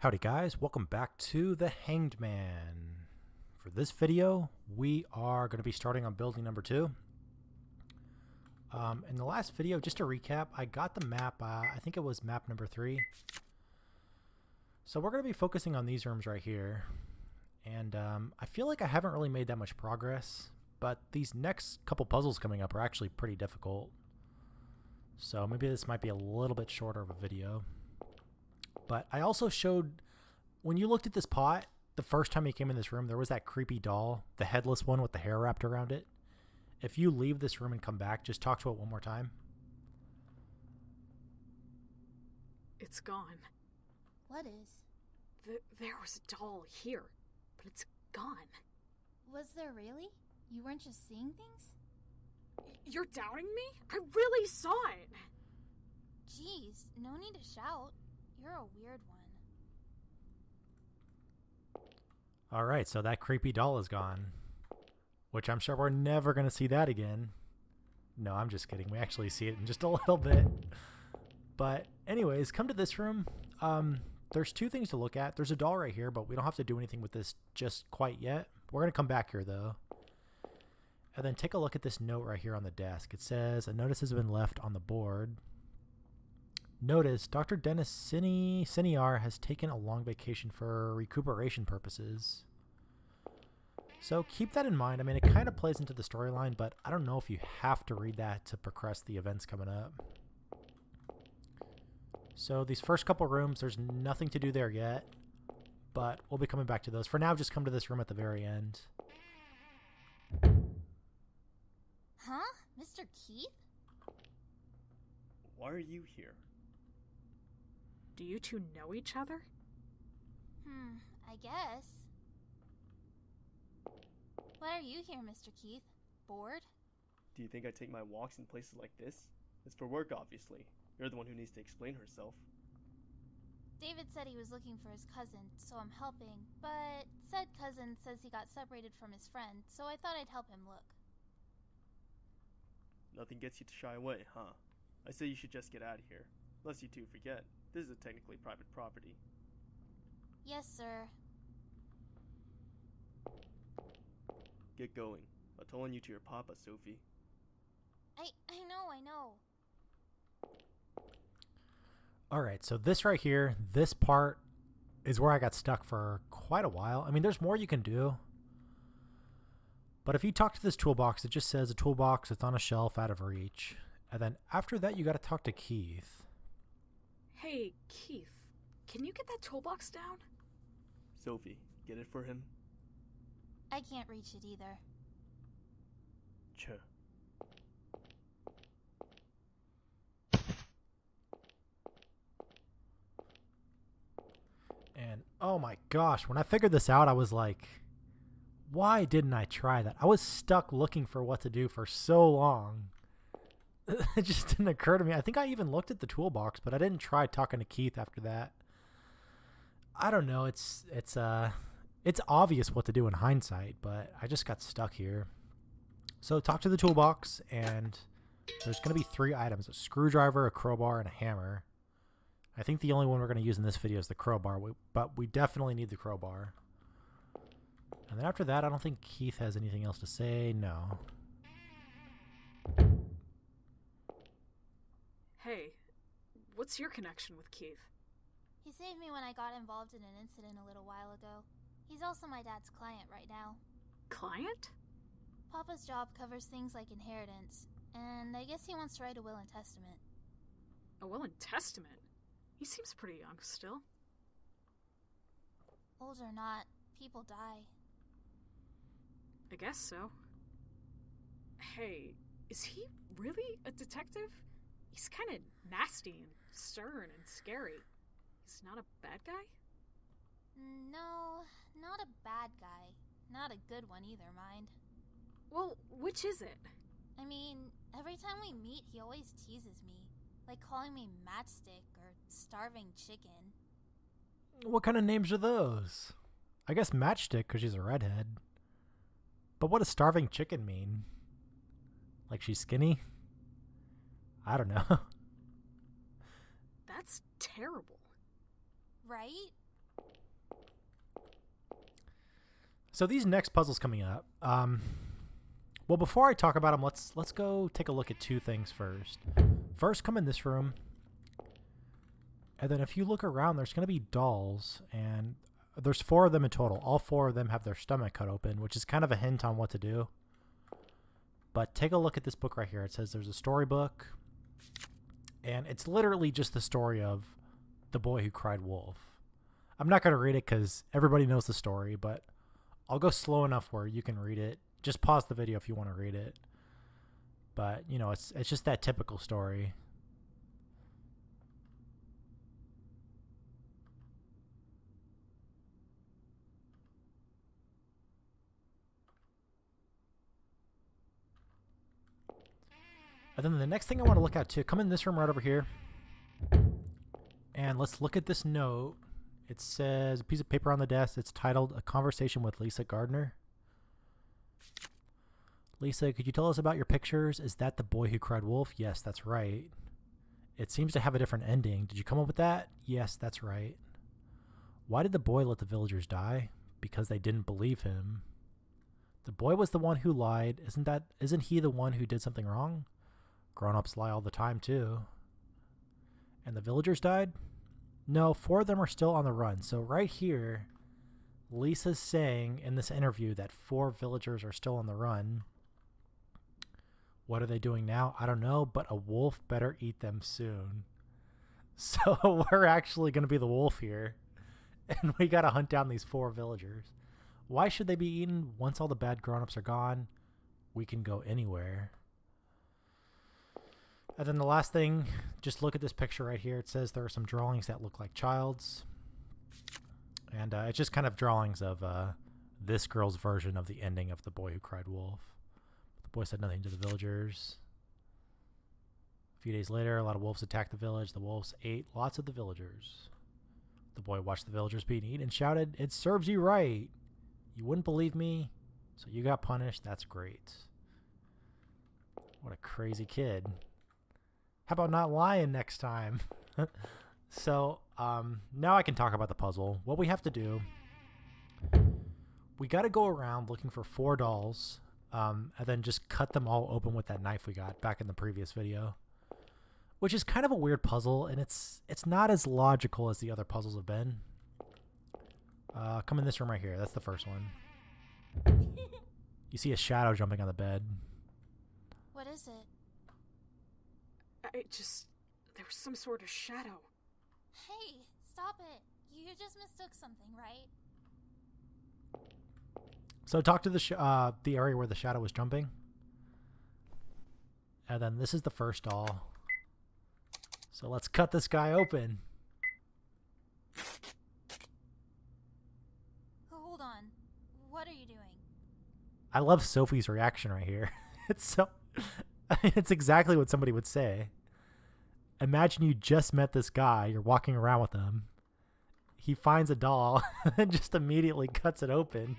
Howdy guys, welcome back to the Hanged Man. For this video, we are going to be starting on building number 2. In the last video, just to recap, I got the map, I think it was map number 3. So we're going to be focusing on these rooms right here. And I feel like I haven't really made that much progress, but these next couple puzzles coming up are actually pretty difficult. So maybe this might be a little bit shorter of a video. But I also showed, when you looked at this pot, the first time you came in this room, there was that creepy doll, the headless one with the hair wrapped around it. If you leave this room and come back, just talk to it one more time. It's gone. What is? There was a doll here, but it's gone. Was there really? You weren't just seeing things? You're doubting me? I really saw it. Jeez, no need to shout. You're a weird one. Alright, so that creepy doll is gone. Which I'm sure we're never going to see that again. No, I'm just kidding. We actually see it in just a little bit. But anyways, come to this room. There's two things to look at. There's a doll right here, but we don't have to do anything with this just quite yet. We're going to come back here though. And then take a look at this note right here on the desk. It says, a notice has been left on the board. Notice, Dr. Dennis Senior has taken a long vacation for recuperation purposes. So keep that in mind. I mean, it kind of plays into the storyline, but I don't know if you have to read that to progress the events coming up. So these first couple rooms, there's nothing to do there yet, but we'll be coming back to those. For now, just come to this room at the very end. Huh? Mr. Keith? Why are you here? Do you two know each other? I guess. What are you here, Mr. Keith? Bored? Do you think I take my walks in places like this? It's for work, obviously. You're the one who needs to explain herself. David said he was looking for his cousin, so I'm helping, but said cousin says he got separated from his friend, so I thought I'd help him look. Nothing gets you to shy away, huh? I say you should just get out of here. Lest you two forget, this is technically private property. Yes, sir. Get going. I'll tell on you to your papa, Sophie. I know. Alright, so this right here, this part is where I got stuck for quite a while. I mean, there's more you can do. But if you talk to this toolbox, it just says a toolbox, it's on a shelf out of reach. And then after that, you got to talk to Keith. Hey, Keith, can you get that toolbox down? Sophie, get it for him? I can't reach it either. Ch. And oh my gosh, when I figured this out, I was like, why didn't I try that? I was stuck looking for what to do for so long. It just didn't occur to me. I think I even looked at the toolbox, but I didn't try talking to Keith after that. I don't know. It's obvious what to do in hindsight, but I just got stuck here. So talk to the toolbox, and there's going to be 3 items: a screwdriver, a crowbar, and a hammer. I think the only one we're going to use in this video is the crowbar, but we definitely need the crowbar. And then after that, I don't think Keith has anything else to say. No. Hey, what's your connection with Keith? He saved me when I got involved in an incident a little while ago. He's also my dad's client right now. Client? Papa's job covers things like inheritance, and I guess he wants to write a will and testament. A will and testament? He seems pretty young still. Old or not, people die. I guess so. Hey, is he really a detective? He's kind of nasty and stern and scary. He's not a bad guy? No, not a bad guy. Not a good one either, mind. Well, which is it? I mean, every time we meet, he always teases me. Like calling me matchstick or starving chicken. What kind of names are those? I guess matchstick because she's a redhead. But what does starving chicken mean? Like she's skinny? I don't know. That's terrible. Right? So these next puzzles coming up. Well, before I talk about them, let's go take a look at two things first. First, come in this room, and then if you look around, there's going to be dolls, and there's 4 of them in total. All 4 of them have their stomach cut open, which is kind of a hint on what to do. But take a look at this book right here. It says there's a storybook, and it's literally just the story of the boy who cried wolf. I'm not going to read it because everybody knows the story, but I'll go slow enough where you can read it. Just pause the video if you want to read it. But, you know, it's just that typical story. And then the next thing I want to look at too, come in this room right over here. And let's look at this note. It says, a piece of paper on the desk. It's titled, A Conversation with Lisa Gardner. Lisa, could you tell us about your pictures? Is that the boy who cried wolf? Yes, that's right. It seems to have a different ending. Did you come up with that? Yes, that's right. Why did the boy let the villagers die? Because they didn't believe him. The boy was the one who lied. Isn't he the one who did something wrong? Grown-ups lie all the time too. And the villagers died? No, 4 of them are still on the run. So right here, Lisa's saying in this interview that 4 villagers are still on the run. What are they doing now? I don't know, but a wolf better eat them soon. So we're actually going to be the wolf here. And we got to hunt down these 4 villagers. Why should they be eaten? Once all the bad grown-ups are gone, we can go anywhere. And then the last thing, just look at this picture right here. It says there are some drawings that look like child's. And it's just kind of drawings of this girl's version of the ending of The Boy Who Cried Wolf. The boy said nothing to the villagers. A few days later, a lot of wolves attacked the village. The wolves ate lots of the villagers. The boy watched the villagers being eaten and shouted, "It serves you right. You wouldn't believe me, so you got punished. That's great." What a crazy kid. How about not lying next time? So now I can talk about the puzzle. What we have to do, we got to go around looking for 4 dolls and then just cut them all open with that knife we got back in the previous video, which is kind of a weird puzzle, and it's not as logical as the other puzzles have been. Come in this room right here. That's the first one. You see a shadow jumping on the bed. What is it? There was some sort of shadow. Hey, stop it. You just mistook something, right? So talk to the area where the shadow was jumping. And then this is the first doll. So let's cut this guy open. Hold on. What are you doing? I love Sophie's reaction right here. It's exactly what somebody would say. Imagine you just met this guy, you're walking around with him. He finds a doll and just immediately cuts it open.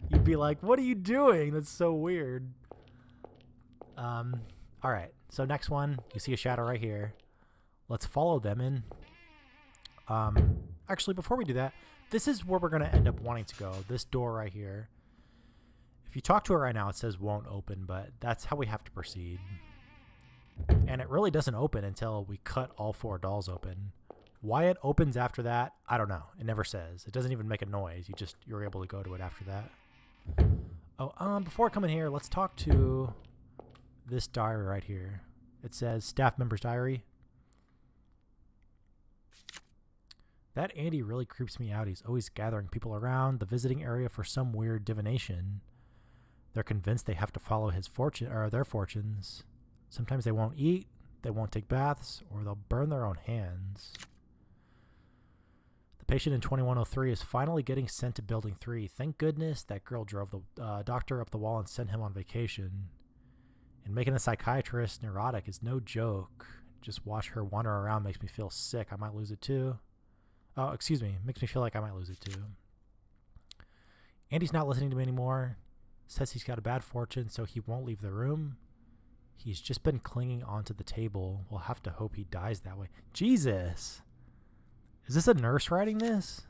You'd be like, what are you doing? That's so weird. Alright, so next one, you see a shadow right here. Let's follow them in. Actually, before we do that, this is where we're going to end up wanting to go. This door right here. If you talk to her right now, it says won't open, but that's how we have to proceed. And it really doesn't open until we cut all 4 dolls open. Why it opens after that, I don't know. It never says. It doesn't even make a noise. You're able to go to it after that. Oh, before coming here, let's talk to this diary right here. It says staff member's diary. That Andy really creeps me out. He's always gathering people around the visiting area for some weird divination. They're convinced they have to follow his fortune or their fortunes. Sometimes they won't eat, they won't take baths, or they'll burn their own hands. The patient in 2103 is finally getting sent to Building 3. Thank goodness that girl drove the doctor up the wall and sent him on vacation. And making a psychiatrist neurotic is no joke. Just watch her wander around makes me feel sick. I might lose it too. Oh, excuse me. Makes me feel like I might lose it too. Andy's not listening to me anymore. Says he's got a bad fortune, so he won't leave the room. He's just been clinging onto the table. We'll have to hope he dies that way. Jesus! Is this a nurse writing this?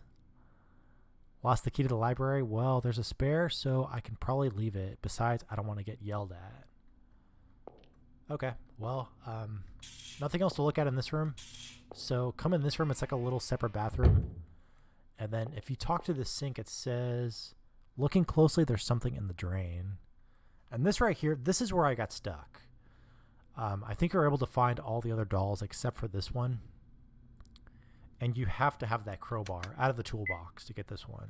Lost the key to the library? Well, there's a spare, so I can probably leave it. Besides, I don't want to get yelled at. Okay, well, nothing else to look at in this room. So come in this room. It's like a little separate bathroom. And then if you talk to the sink, it says, looking closely, there's something in the drain. And this right here, this is where I got stuck. I think you're able to find all the other dolls except for this one. And you have to have that crowbar out of the toolbox to get this one.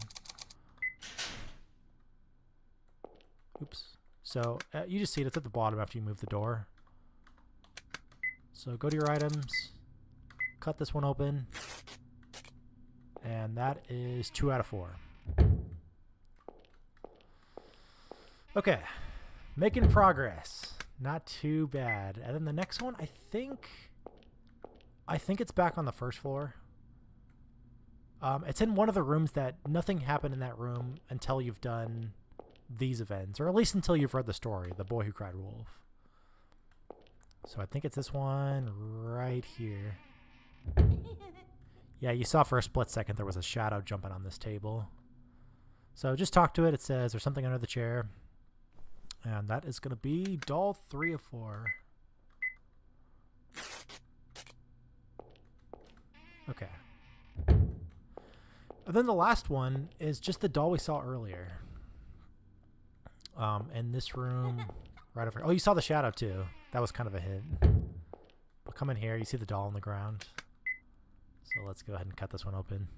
Oops. So you just see it. It's at the bottom after you move the door. So go to your items. Cut this one open. And that is 2 out of 4. Okay. Making progress. Not too bad. And then the next one, I think it's back on the first floor. It's in one of the rooms that nothing happened in that room until you've done these events, or at least until you've read the story, The Boy Who Cried Wolf. So I think it's this one right here. Yeah, you saw for a split second there was a shadow jumping on this table. So just talk to it. It says there's something under the chair. And that is going to be doll 3 of 4. Okay. And then the last one is just the doll we saw earlier. In this room, right over. Oh, you saw the shadow too. That was kind of a hint. But come in here. You see the doll on the ground. So let's go ahead and cut this one open.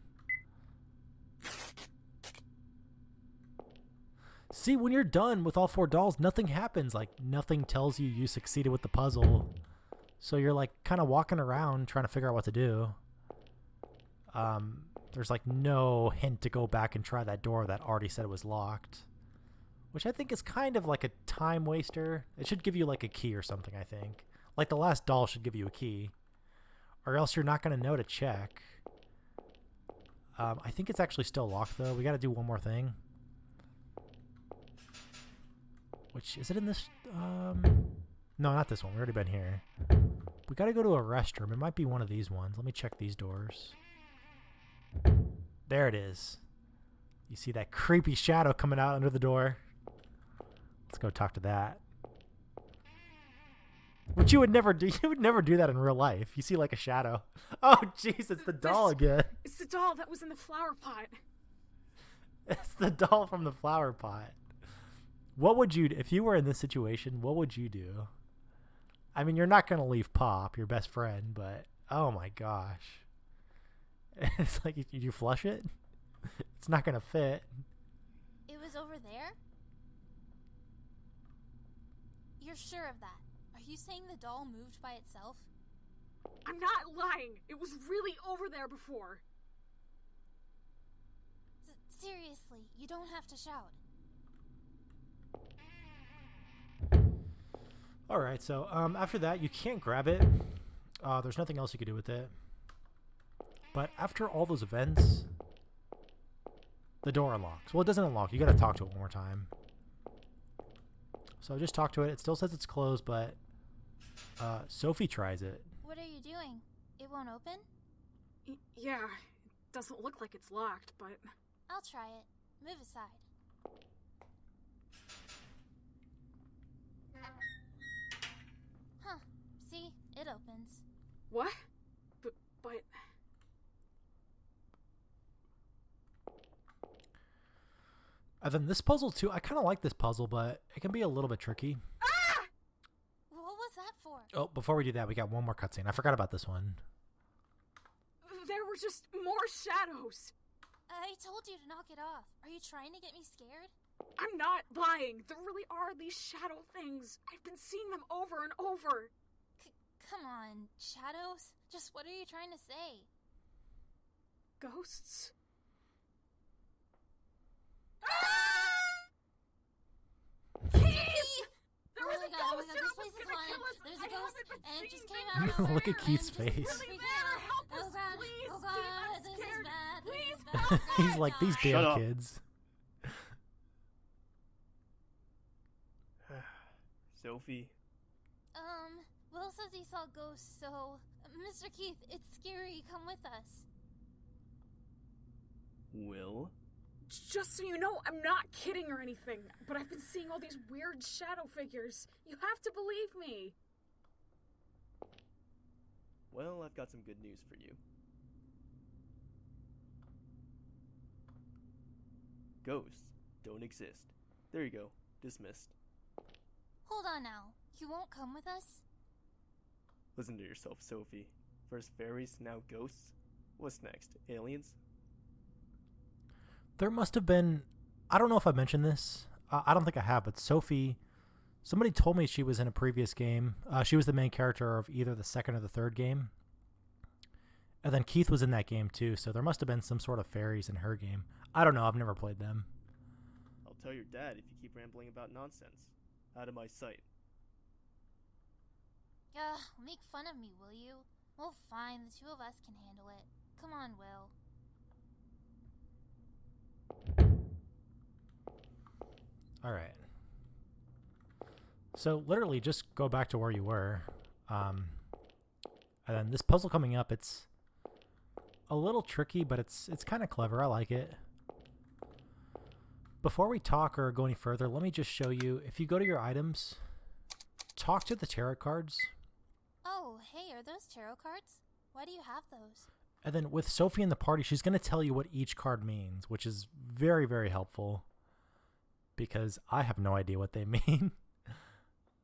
See, when you're done with all 4 dolls, nothing happens. Like, nothing tells you you succeeded with the puzzle. So you're like kind of walking around trying to figure out what to do. There's like no hint to go back and try that door that already said it was locked. Which I think is kind of like a time waster. It should give you like a key or something, I think. Like the last doll should give you a key. Or else you're not going to know to check. I think it's actually still locked though. We got to do one more thing. Which, is it in this? No, not this one. We've already been here. We got to go to a restroom. It might be one of these ones. Let me check these doors. There it is. You see that creepy shadow coming out under the door. Let's go talk to that. Which you would never do. You would never do that in real life. You see like a shadow. Oh, jeez, it's the doll again. It's the doll that was in the flower pot. It's the doll from the flower pot. What would you do if you were in this situation? What would you do? I mean, you're not going to leave Pop, your best friend, but oh my gosh. It's like, you flush it? It's not going to fit. It was over there? You're sure of that? Are you saying the doll moved by itself? I'm not lying. It was really over there before. Seriously, you don't have to shout. Alright, so after that, you can't grab it. There's nothing else you can do with it. But after all those events, the door unlocks. Well, it doesn't unlock. You got to talk to it one more time. So just talk to it. It still says it's closed, but Sophie tries it. What are you doing? It won't open? Yeah, it doesn't look like it's locked, but... I'll try it. Move aside. Huh. See? It opens. What? But... And then this puzzle too, I kind of like this puzzle, but it can be a little bit tricky. Ah! What was that for? Oh, before we do that, we got one more cutscene. I forgot about this one. There were just more shadows. I told you to knock it off. Are you trying to get me scared? I'm not lying. There really are these shadow things. I've been seeing them over and over. Come on, shadows? Just what are you trying to say? Ghosts? There was a ghost and it was gonna kill us. There's a I ghost haven't and it seen just came it. out. Look at Keith's And face. just Really freaking out. bad. Help us, Oh god, please. oh Steve, god, I'm this is scared. bad, this Please, is bad. He's like, these God. damn Shut up. kids. Sophie. Will says he saw ghosts, so... Mr. Keith, it's scary. Come with us. Will? Just so you know, I'm not kidding or anything, but I've been seeing all these weird shadow figures. You have to believe me. Well, I've got some good news for you. Ghosts don't exist. There you go. Dismissed. Hold on now. You won't come with us? Listen to yourself, Sophie. First fairies, now ghosts. What's next? Aliens? There must have been, I don't know if I mentioned this. I don't think I have, but Sophie, somebody told me she was in a previous game. She was the main character of either the second or the third game. And then Keith was in that game too, so there must have been some sort of fairies in her game. I don't know, I've never played them. I'll tell your dad if you keep rambling about nonsense. Out of my sight. Make fun of me, will you? Well, fine, the two of us can handle it. Come on, Will. Alright. So literally just go back to where you were. And then this puzzle coming up, it's a little tricky, but it's kind of clever. I like it. Before we talk or go any further, let me just show you. If you go to your items, talk to the tarot cards. Oh, hey, are those tarot cards? Why do you have those? And then with Sophie in the party, she's going to tell you what each card means, which is very, very helpful. Because I have no idea what they mean.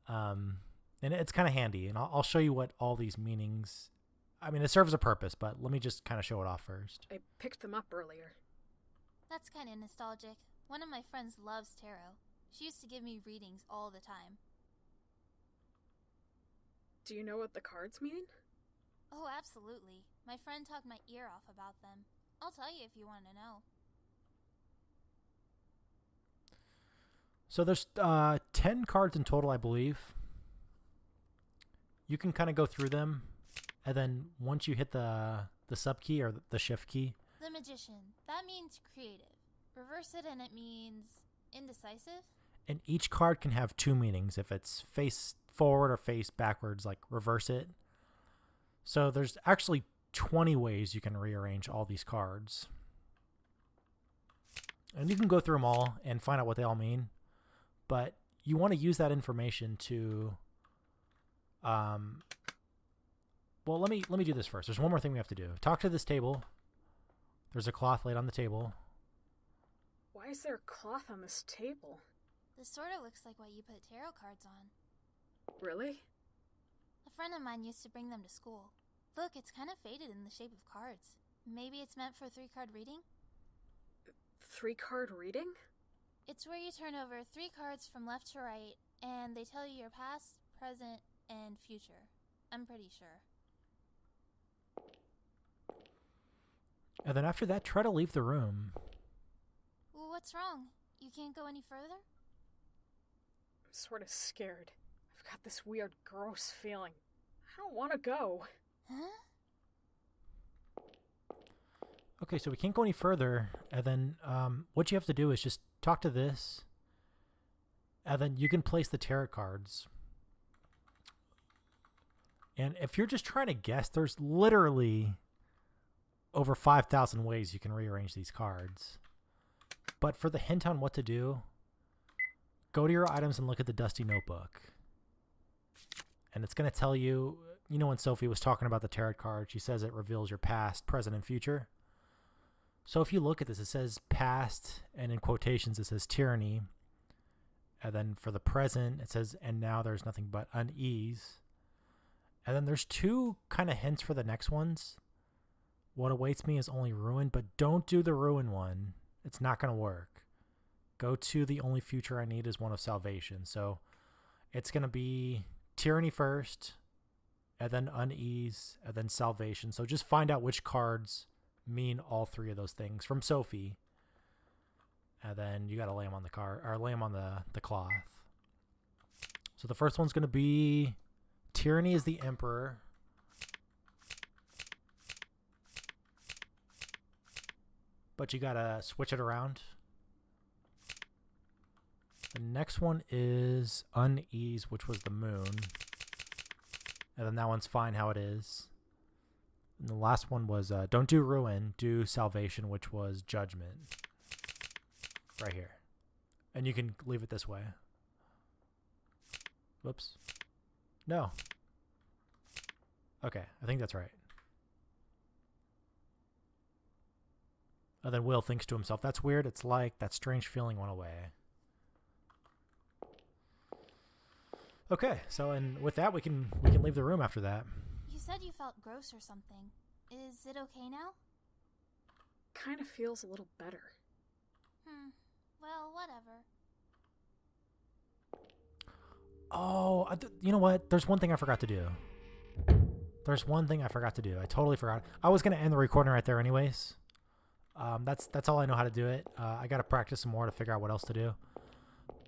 And it's kind of handy. And I'll show you what all these meanings... I mean, it serves a purpose, but let me just kind of show it off first. I picked them up earlier. That's kind of nostalgic. One of my friends loves tarot. She used to give me readings all the time. Do you know what the cards mean? Oh, absolutely. My friend talked my ear off about them. I'll tell you if you want to know. So there's 10 cards in total, I believe. You can kind of go through them, and then once you hit the sub key or the shift key. The Magician. That means creative. Reverse it and it means indecisive. And each card can have two meanings. If it's face forward or face backwards, like reverse it. So there's actually 20 ways you can rearrange all these cards. And you can go through them all and find out what they all mean. But you want to use that information to... well, let me do this first. There's one more thing we have to do. Talk to this table. There's a cloth laid on the table. Why is there a cloth on this table? This sort of looks like what you put tarot cards on. Really? A friend of mine used to bring them to school. Look, it's kind of faded in the shape of cards. Maybe it's meant for a 3-card reading? 3-card reading? It's where you turn over 3 cards from left to right, and they tell you your past, present, and future. I'm pretty sure. And then after that, try to leave the room. What's wrong? You can't go any further? I'm sort of scared. I've got this weird, gross feeling. I don't want to go. Huh? Okay, so we can't go any further. And then what you have to do is just talk to this. And then you can place the tarot cards. And if you're just trying to guess, there's literally over 5,000 ways you can rearrange these cards. But for the hint on what to do, go to your items and look at the dusty notebook. And it's going to tell you, you know, when Sophie was talking about the tarot card, she says it reveals your past, present, and future. So if you look at this, it says past, and in quotations it says tyranny. And then for the present, it says, and now there's nothing but unease. And then there's 2 kind of hints for the next ones. What awaits me is only ruin, but don't do the ruin one. It's not going to work. Go to the only future I need is one of salvation. So it's going to be tyranny first, and then unease, and then salvation. So just find out which cards mean all 3 of those things from Sophie. And then you got to lay them on the card, or lay them on the cloth. So the first one's going to be tyranny is the emperor. But you gotta switch it around. The next one is unease, which was the moon. And then that one's fine how it is. And the last one was don't do ruin, do salvation, which was judgment. right here. And you can leave it this way. Whoops. No. Okay, I think that's right. And then Will thinks to himself, that's weird. It's like that strange feeling went away. Okay, so and with that we can leave the room after that. You said you felt gross or something. Is it okay now? Kind of feels a little better. Well, whatever. Oh, you know what? There's one thing I forgot to do. I totally forgot. I was going to end the recording right there anyways. That's all I know how to do it. I got to practice some more to figure out what else to do.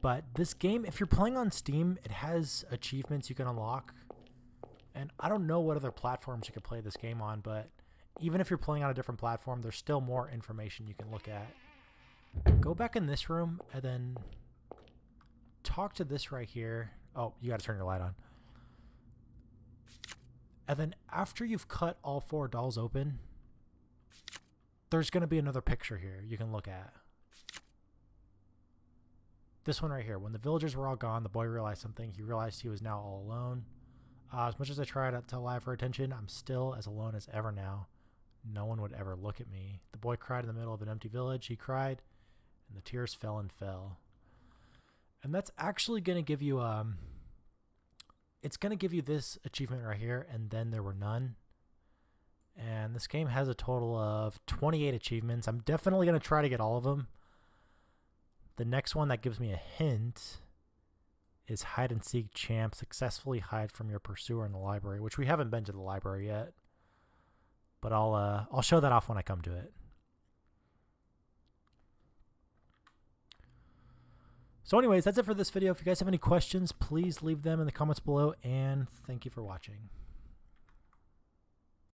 But this game, if you're playing on Steam, it has achievements you can unlock. And I don't know what other platforms you could play this game on, but even if you're playing on a different platform, there's still more information you can look at. Go back in this room and then talk to this right here. Oh, you got to turn your light on. And then after you've cut all 4 dolls open, there's going to be another picture here you can look at. This one right here. When the villagers were all gone, the boy realized something. He realized he was now all alone. As much as I try to lie for attention, I'm still as alone as ever now. No one would ever look at me. The boy cried in the middle of an empty village. He cried, and the tears fell and fell. And that's actually going to give you it's going to give you this achievement right here, and then there were none. And this game has a total of 28 achievements. I'm definitely going to try to get all of them. The next one that gives me a hint is hide and seek champ. Successfully hide from your pursuer in the library, which we haven't been to the library yet. But I'll show that off when I come to it. So anyways, that's it for this video. If you guys have any questions, please leave them in the comments below, and thank you for watching.